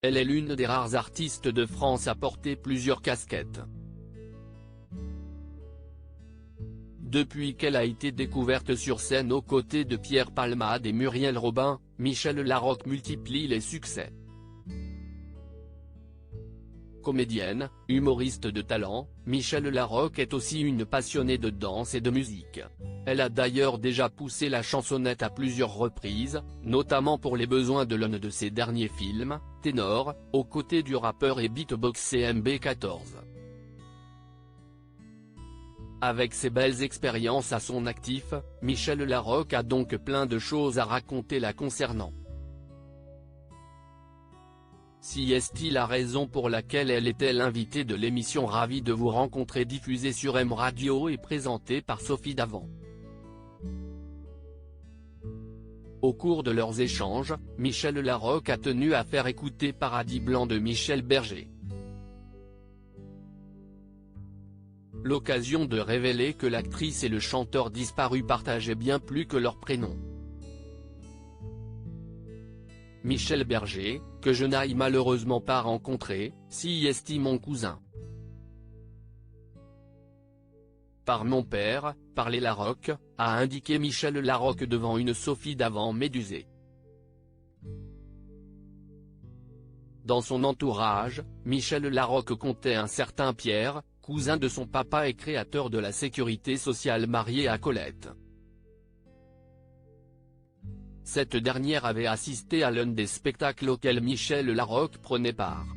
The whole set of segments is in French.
elle est l'une des rares artistes de France à porter plusieurs casquettes. Depuis qu'elle a été découverte sur scène aux côtés de Pierre Palmade et Muriel Robin, Michel Larocque multiplie les succès. Comédienne, humoriste de talent, Michel Larocque est aussi une passionnée de danse et de musique. Elle a d'ailleurs déjà poussé la chansonnette à plusieurs reprises, notamment pour les besoins de l'un de ses derniers films, Ténor, aux côtés du rappeur et beatboxer MB14. Avec ses belles expériences à son actif, Michel Larocque a donc plein de choses à raconter la concernant. Si est-il la raison pour laquelle elle était l'invitée de l'émission Ravi de vous rencontrer diffusée sur M Radio et présentée par Sophie Davant. Au cours de leurs échanges, Michel Larocque a tenu à faire écouter Paradis blanc de Michel Berger. L'occasion de révéler que l'actrice et le chanteur disparu partageaient bien plus que leur prénom. Michel Berger, que je n'aille malheureusement pas rencontrer, si est mon cousin. Par mon père, par les Larocque, a indiqué Michel Larocque devant une Sophie Davant médusée. Dans son entourage, Michel Larocque comptait un certain Pierre, cousin de son papa et créateur de la sécurité sociale marié à Colette. Cette dernière avait assisté à l'un des spectacles auxquels Michel Larocque prenait part.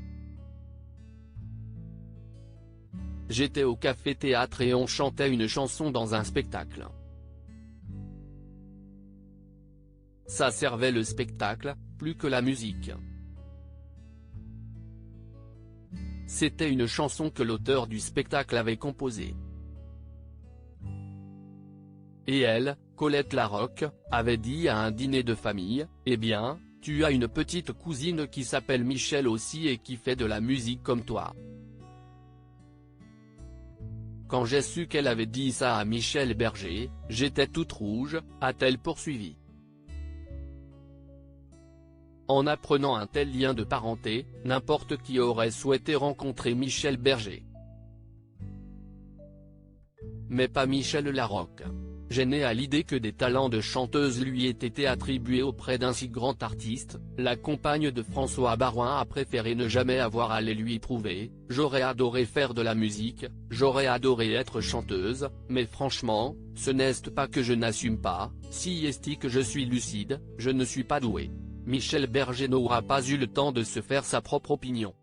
J'étais au café-théâtre et on chantait une chanson dans un spectacle. Ça servait le spectacle, plus que la musique. C'était une chanson que l'auteur du spectacle avait composée. Et elle, Colette Larocque, avait dit à un dîner de famille, « Eh bien, tu as une petite cousine qui s'appelle Michel aussi et qui fait de la musique comme toi. » Quand j'ai su qu'elle avait dit ça à Michel Berger, j'étais toute rouge, a-t-elle poursuivi. En apprenant un tel lien de parenté, n'importe qui aurait souhaité rencontrer Michel Berger. Mais pas Michel Larocque. Gêné à l'idée que des talents de chanteuse lui aient été attribués auprès d'un si grand artiste, la compagne de François Baroin a préféré ne jamais avoir à les lui prouver. « J'aurais adoré faire de la musique, j'aurais adoré être chanteuse, mais franchement, ce n'est pas que je n'assume pas, si est que je suis lucide, je ne suis pas doué. » Michel Berger n'aura pas eu le temps de se faire sa propre opinion.